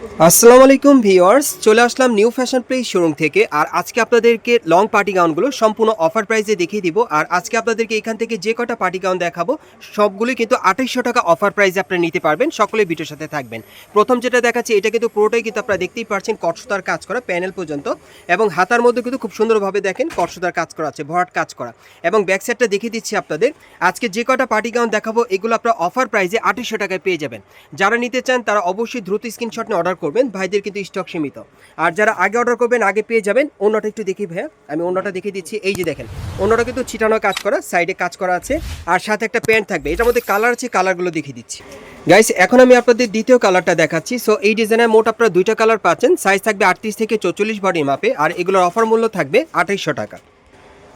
আসসালামু আলাইকুম ভিউয়ার্স, চলে আসলাম নিউ ফ্যাশন প্লেস শোরুম থেকে। আর আজকে আপনাদেরকে লং পার্টি গাউনগুলো সম্পূর্ণ অফার প্রাইসে দেখিয়ে দিব। আর আজকে আপনাদেরকে এখান থেকে যে কটা পার্টি গাউন দেখাবো সবগুলোই কিন্তু 2800 টাকা অফার প্রাইসে আপনারা নিতে পারবেন। সকলে ভিডিওর সাথে থাকবেন। প্রথম যেটা দেখাচ্ছি এটা কিন্তু পুরোটাই কিন্তু আপনারা দেখতেই পাচ্ছেন কটসুতার কাজ করা প্যানেল পর্যন্ত, এবং হাতার মধ্যে কিন্তু খুব সুন্দরভাবে দেখেন কটসুতার কাজ করা আছে, ভরাট কাজ করা, এবং ব্যাক সাইডটা দেখিয়ে দিচ্ছি আপনাদের। আজকে যে কটা পার্টি গাউন দেখাবো এগুলো আপনারা অফার প্রাইসে 2800 টাকায় পেয়ে যাবেন। যারা নিতে চান তারা অবশ্যই দ্রুত স্ক্রিনশট নিয়ে অর্ডার করবেন, ভাইদের কিন্তু স্টক সীমিত। আর যারা আগে অর্ডার করবেন আগে পেয়ে যাবেন। অন্যটা একটু দেখি ভাইয়া, আমি অন্যটা দেখিয়ে দিচ্ছি। এই যে দেখেন অন্যটা কিন্তু ছিটানো কাজ করা, সাইডে কাজ করা আছে, আর সাথে একটা প্যান্ট থাকবে। এটার মধ্যে কালার আছে, কালারগুলো দেখিয়ে দিচ্ছি। গাইস এখন আমি আপনাদের দ্বিতীয় কালারটা দেখাচ্ছি। সো এই ডিজাইনের মোট আপনারা দুইটা কালার পাচ্ছেন, সাইজ থাকবে 38 থেকে 44 বডির মাপে, আর এগুলোর অফার মূল্য থাকবে 2800 টাকা।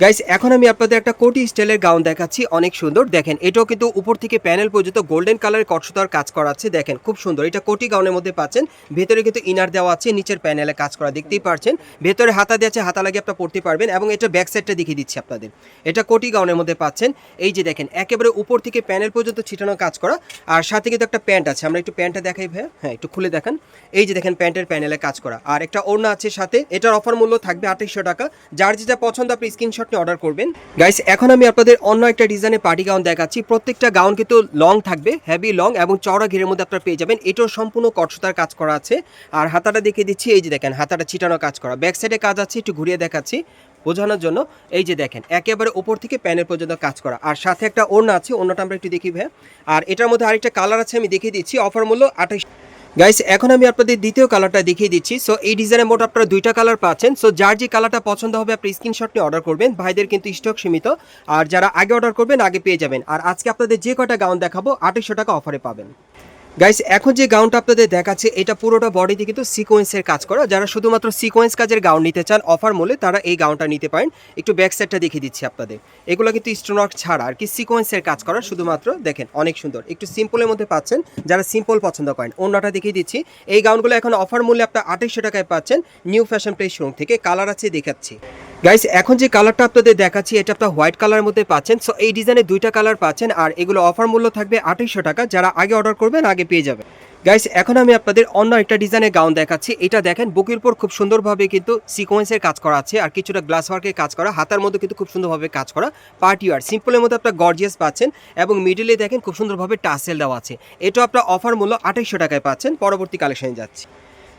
গাইস এখন আমি আপনাদের একটা কোটি স্টাইলের গাউন দেখাচ্ছি, অনেক সুন্দর। দেখেন এটাও কিন্তু উপর থেকে প্যানেল পর্যন্ত গোল্ডেন কালারের কটসুতার কাজ করা আছে, দেখেন খুব সুন্দর। এটা কোটি গাউনের মধ্যে পাচ্ছেন, ভেতরে কিন্তু ইনার দেওয়া আছে, নিচের প্যানেলে কাজ করা দেখতেই পাচ্ছেন, ভেতরে হাতা দেওয়া আছে, হাতা লাগিয়ে আপনারা পড়তে পারবেন। এবং এটা ব্যাক সাইডটা দেখিয়ে দিচ্ছি আপনাদের। এটা কোটি গাউনের মধ্যে পাচ্ছেন। এই যে দেখেন একেবারে উপর থেকে প্যানেল পর্যন্ত ছিটানো কাজ করা, আর সাথে কিন্তু একটা প্যান্ট আছে। আমরা একটু প্যান্টটা দেখাই ভাই, হ্যাঁ একটু খুলে দেখান। এই যে দেখেন প্যান্টের প্যানেলে কাজ করা, আর একটা ওড়না আছে সাথে। এটার অফার মূল্য থাকবে 2800 টাকা। যার যেটা পছন্দ আপনি স্ক্রিনশট নিয়ে অর্ডার করবেন। গাইস এখন আমি আপনাদের অন্য একটা ডিজাইনের পার্টি গাউন দেখাচ্ছি। প্রত্যেকটা গাউন কিন্তু লং থাকবে, হেভি লং এবং চওড়া ঘেরের মধ্যে আপনারা পেয়ে যাবেন। এটাও সম্পূর্ণ কটসুতার কাজ করা আছে। আর হাতাটা দেখিয়ে দিচ্ছি, এই যে দেখেন হাতাটা ছিটানো কাজ করা, ব্যাক সাইডে কাজ আছে, একটু ঘুরিয়ে দেখাচ্ছি বোঝানোর জন্য। এই যে দেখেন একেবারে উপর থেকে প্যানেল পর্যন্ত কাজ করা, আর সাথে একটা ওড়না আছে, ওড়নাটা আমরা একটু দেখি ভাই। আর এটার মধ্যে আরেকটা কালার আছে, আমি দেখিয়ে দিচ্ছি। অফার মূল্য 28। গাইস এখন আমি আপনাদের দ্বিতীয় কালারটা দেখিয়ে দিচ্ছি। সো এই ডিজাইনের মোট আপনারা দুইটা কালার পাচ্ছেন। সো যার যে কালারটা পছন্দ হবে আপনি স্ক্রিনশট নিয়ে অর্ডার করবেন, ভাইদের কিন্তু স্টক সীমিত। আর যারা আগে অর্ডার করবেন আগে পেয়ে যাবেন। আর আজকে আপনাদের যে কটা গাউন দেখাবো 2800 টাকা অফারে পাবেন। গাইস এখন যে গাউনটা আপনাদের দেখাচ্ছে এটা পুরোটা বডিতে কিন্তু সিকোয়েন্সের কাজ করা। যারা শুধুমাত্র সিকোয়েন্স কাজের গাউন নিতে চান অফার মূল্যে তারা এই গাউনটা নিতে পারেন। একটু ব্যাক সাইডটা দেখিয়ে দিচ্ছি আপনাদের। এগুলো কিন্তু স্টোনওয়ার্ক ছাড়া আর কি সিকোয়েন্সের কাজ করা, শুধুমাত্র দেখেন অনেক সুন্দর। একটু সিম্পলের মধ্যে পাচ্ছেন যারা সিম্পল পছন্দ করেন। অন্যটা দেখিয়ে দিচ্ছি। এই গাউনগুলো এখন অফার মূল্যে আপনার 2800 টাকায় পাচ্ছেন নিউ ফ্যাশন প্লেস শোরুম থেকে। কালার আছে দেখাচ্ছি। গাইস এখন যে কালারটা আপনাদের দেখাচ্ছি এটা আপনার হোয়াইট কালারের মধ্যে পাচ্ছেন। সো এই ডিজাইনের দুইটা কালার পাচ্ছেন, আর এগুলো অফার মূল্য থাকবে 2800 টাকা। যারা আগে অর্ডার করবেন আগে পেয়ে যাবেন। গাইস এখন আমি আপনাদের অন্য একটা ডিজাইনের গাউন দেখাচ্ছি। এটা দেখেন বুকের উপর খুব সুন্দরভাবে কিন্তু সিকোয়েন্সের কাজ করা আছে, আর কিছুটা গ্লাস ওয়ার্কের কাজ করা, হাতার মধ্যে কিন্তু খুব সুন্দরভাবে কাজ করা। পার্টি ওয়ার সিম্পলের মধ্যে আপনার গর্জিয়াস পাচ্ছেন, এবং মিডিলে দেখেন খুব সুন্দরভাবে টাসেল দেওয়া আছে। এটা আপনার অফার মূল্য 2800 টাকায় পাচ্ছেন। পরবর্তী কালেকশনে যাচ্ছি।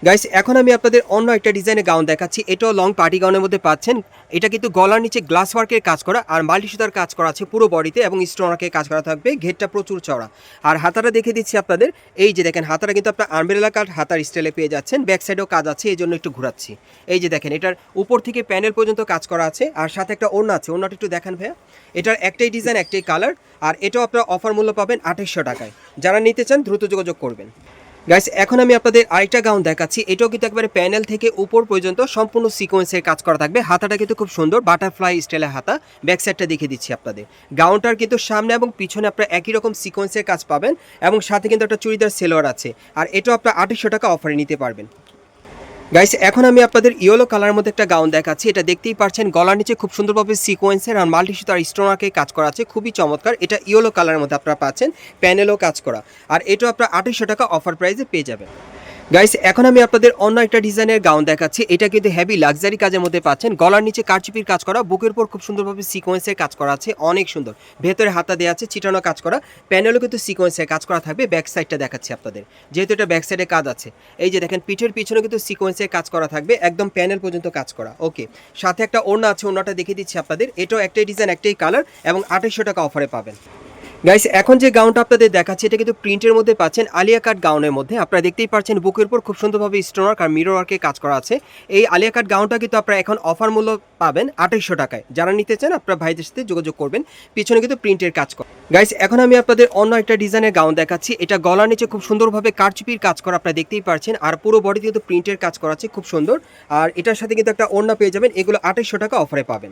গাইস এখন আমি আপনাদের অন্য একটা ডিজাইনের গাউন দেখাচ্ছি। এটাও লং পার্টি গাউনের মধ্যে পাচ্ছেন। এটা কিন্তু গলার নিচে গ্লাস ওয়ার্কের কাজ করা, আর মাল্টি সুতার কাজ করা আছে পুরো বডিতে, এবং স্টোন ওয়ার্কের কাজ করা থাকবে। ঘেরটা প্রচুর চওড়া। আর হাতাটা দেখে দিচ্ছি আপনাদের। এই যে দেখেন হাতাটা কিন্তু আপনার আম্ব্রেলা কাট হাতার স্টাইলে পেয়ে যাচ্ছেন। ব্যাক সাইডেও কাজ আছে, এই জন্য একটু ঘোরাচ্ছি। এই যে দেখেন এটার উপর থেকে প্যানেল পর্যন্ত কাজ করা আছে, আর সাথে একটা ওড়না আছে। ওড়নাটা একটু দেখান ভাইয়া। এটার একটাই ডিজাইন একটাই কালার, আর এটাও আপনার অফার মূল্য পাবেন 2800 টাকায়। যারা নিতে চান দ্রুত যোগাযোগ করবেন। গাইস এখন আমি আপনাদের আরেকটা গাউন দেখাচ্ছি। এটাও কিন্তু একবারে প্যানেল থেকে উপর পর্যন্ত সম্পূর্ণ সিকোয়েন্সের কাজ করা থাকবে। হাতাটা কিন্তু খুব সুন্দর বাটারফ্লাই স্টাইলের হাতা। ব্যাক সাইডটা দেখিয়ে দিচ্ছি আপনাদের। গাউনটার কিন্তু সামনে এবং পিছনে আপনারা একই রকম সিকোয়েন্সের কাজ পাবেন, এবং সাথে কিন্তু একটা চুড়িদার সেলোয়ার আছে। আর এটাও আপনার 2800 টাকা অফারে নিতে পারবেন। গাইস এখন আমি আপনাদের ইয়েলো কালারের মধ্যে একটা গাউন দেখাচ্ছি। এটা দেখতেই পাচ্ছেন গলার নিচে খুব সুন্দরভাবে সিকোয়েন্সের আর মাল্টি সুতার স্টোনারকে কাজ করা আছে, খুবই চমৎকার। এটা ইয়েলো কালারের মধ্যে আপনারা পাচ্ছেন, প্যানেলও কাজ করা। আর এটাও আপনার 2800 টাকা অফার প্রাইসে পেয়ে যাবেন। গাইস এখন আমি আপনাদের অন্য একটা ডিজাইনের গাউন দেখাচ্ছি। এটা কিন্তু হেভি লাক্সারি কাজের মধ্যে পাচ্ছেন। গলার নিচে কারচুপির কাজ করা, বুকের উপর খুব সুন্দরভাবে সিকোয়েন্সের কাজ করা আছে, অনেক সুন্দর। ভেতরে হাতা দেওয়া আছে, চিটানো কাজ করা, প্যানেলও কিন্তু সিকোয়েন্সের কাজ করা থাকবে। ব্যাক সাইডটা দেখাচ্ছি আপনাদের, যেহেতু এটা ব্যাক সাইডে কাজ আছে। এই যে দেখেন পিঠের পিছনে কিন্তু সিকোয়েন্সের কাজ করা থাকবে, একদম প্যানেল পর্যন্ত কাজ করা। ওকে, সাথে একটা ওড়না আছে, ওড়নাটা দেখিয়ে দিচ্ছি আপনাদের। এটাও একটাই ডিজাইন একটাই কালার, এবং 2800 টাকা অফারে পাবেন। গাইস এখন যে গাউনটা আপনাদের দেখাচ্ছি এটা কিন্তু প্রিন্টের মধ্যে পাচ্ছেন, আলিয়া কাট গাউনের মধ্যে। আপনারা দেখতেই পাচ্ছেন বুকের উপর খুব সুন্দরভাবে স্টোন ওয়ার্ক আর মিরর ওয়ার্কের কাজ করা আছে। এই আলিয়া কাট গাউনটা কিন্তু আপনারা এখন অফার মূল্য পাবেন 2800 টাকায়। যারা নিতে চান আপনারা ভাইদের সাথে যোগাযোগ করবেন। পিছনে কিন্তু প্রিন্টের কাজ করা। গাইস এখন আমি আপনাদের অন্য একটা ডিজাইনের গাউন দেখাচ্ছি। এটা গলার নিচে খুব সুন্দরভাবে কারচুপির কাজ করা, আপনারা দেখতেই পাচ্ছেন। আর পুরো বডিতে কিন্তু প্রিন্টের কাজ করা আছে, খুব সুন্দর। আর এটার সাথে কিন্তু একটা ওড়না পেয়ে যাবেন। এগুলো 2800 টাকা অফারে পাবেন।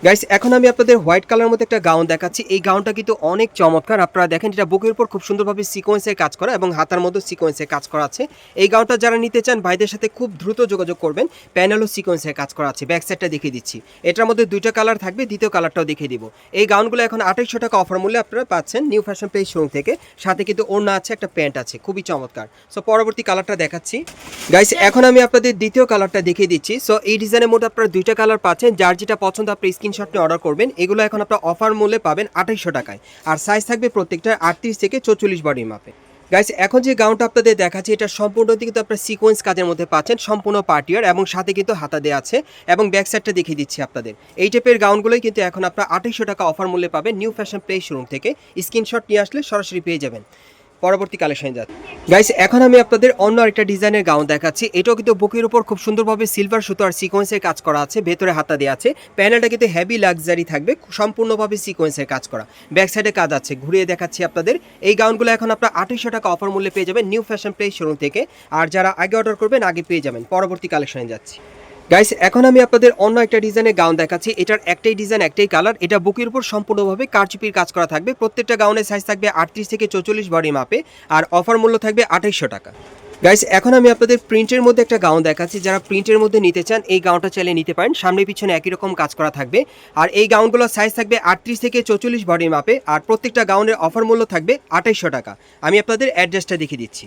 গাইস এখন আমি আপনাদের হোয়াইট কালার মধ্যে একটা গাউন দেখাচ্ছি। এই গাউনটা কিন্তু অনেক চমৎকার। আপনারা দেখেন এটা বুকের উপর খুব সুন্দরভাবে সিকোয়েন্সের কাজ করা এবং হাতার মধ্যে সিকোয়েন্সের কাজ করা আছে। এই গাউনটা যারা নিতে চান ভাইদের সাথে খুব দ্রুত যোগাযোগ করবেন। প্যানেলও সিকোয়েন্সের কাজ করা আছে। ব্যাক সাইডটা দেখিয়ে দিচ্ছি। এটার মধ্যে দুইটা কালার থাকবে, দ্বিতীয় কালারটাও দেখিয়ে দিব। এই গাউনগুলো এখন 2800 টাকা অফার মূল্যে আপনারা পাচ্ছেন নিউ ফ্যাশন প্লেস শোরুম থেকে। সাথে কিন্তু ওড়না আছে, একটা প্যান্ট আছে, খুবই চমৎকার। সো পরবর্তী কালারটা দেখাচ্ছি। গাইস এখন আমি আপনাদের দ্বিতীয় কালারটা দেখিয়ে দিচ্ছি। সো এই ডিজাইনের মধ্যে আপনারা দুইটা কালার পাচ্ছেন। যার যেটা পছন্দ আপনি স্ক্রিনশট নিয়ে অর্ডার করবেন। এগুলো এখন আপনার অফার মূল্যে পাবেন 2800 টাকায়। আর সাইজ থাকবে প্রত্যেকটা 38 থেকে 44 বডির মাপে। গাইস এখন যে গাউনটা আপনাদের দেখাচ্ছি এটা সম্পূর্ণ কিন্তু আপনার সিকোয়েন্স কাজের মধ্যে পাচ্ছেন, সম্পূর্ণ পার্টিয়ার এবং সাথে কিন্তু হাতা দেওয়া আছে এবং ব্যাক সাইডটা দেখিয়ে দিচ্ছি আপনাদের। এই টাইপের গাউনগুলোই কিন্তু এখন আপনার 2800 টাকা অফার মূল্যে পাবেন নিউ ফ্যাশন প্লেস শোরুম থেকে। স্ক্রিনশট নিয়ে আসলে সরাসরি পেয়ে যাবেন। পরবর্তী কালেকশন যাচ্ছে। গাইস এখন আমি আপনাদের অন্য আরেকটা ডিজাইনের গাউন দেখাচ্ছি। এটাও কিন্তু বুকের উপর খুব সুন্দরভাবে সিলভার সুতো আর সিকোয়েন্সের কাজ করা আছে, ভেতরে হাতা দেওয়া আছে। প্যানেলটা কিন্তু হেভি লাক্সারি থাকবে, সম্পূর্ণভাবে সিকোয়েন্সের কাজ করা। ব্যাক সাইডে কাজ আছে, ঘুরিয়ে দেখাচ্ছি আপনাদের। এই গাউনগুলো এখন আপনার 2800 টাকা অফার মূল্যে পেয়ে যাবেন নিউ ফ্যাশন প্লেস শোরুম থেকে। আর যারা আগে অর্ডার করবেন আগে পেয়ে যাবেন। পরবর্তী কালেকশনে যাচ্ছি। গাইস এখন আমি আপনাদের অন্য একটা ডিজাইনের গাউন দেখাচ্ছি। এটার একটাই ডিজাইন, একটাই কালার। এটা বুকের উপর সম্পূর্ণভাবে কারচুপির কাজ করা থাকবে। প্রত্যেকটা গাউনের সাইজ থাকবে 38 থেকে 44 বডি মাপে। আর অফার মূল্য থাকবে 2800 টাকা। গাইস এখন আমি আপনাদের প্রিন্টের মধ্যে একটা গাউন দেখাচ্ছি। যারা প্রিন্টের মধ্যে নিতে চান এই গাউনটা চাইলে নিতে পারেন। সামনে পিছনে একই রকম কাজ করা থাকবে। আর এই গাউনগুলোর সাইজ থাকবে 38 থেকে 44 বডি মাপে। আর প্রত্যেকটা গাউনের অফার মূল্য থাকবে 2800 টাকা। আমি আপনাদের অ্যাড্রেসটা দেখিয়ে দিচ্ছি।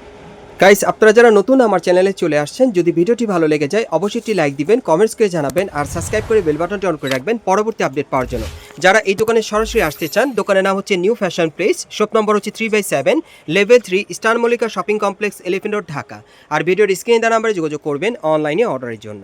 গাইস আপনারা যারা নতুন আমার চ্যানেলে চলে আসছেন, যদি ভিডিওটি ভালো লেগে যায় অবশ্যই একটি লাইক দিবেন, কমেন্টস করে জানাবেন আর সাবস্ক্রাইব করে বেল বাটনটি অন করে রাখবেন পরবর্তী আপডেট পাওয়ার জন্য। যারা এই দোকানে সরাসরি আসতে চান, দোকানের নাম হচ্ছে new fashion place, shop number হচ্ছে 3/7, level 3, star Mallika shopping complex, elephant road, Dhaka. আর ভিডিওর স্ক্রিনে দেওয়া নাম্বারে যোগাযোগ করবেন অনলাইনে অর্ডারের জন্য।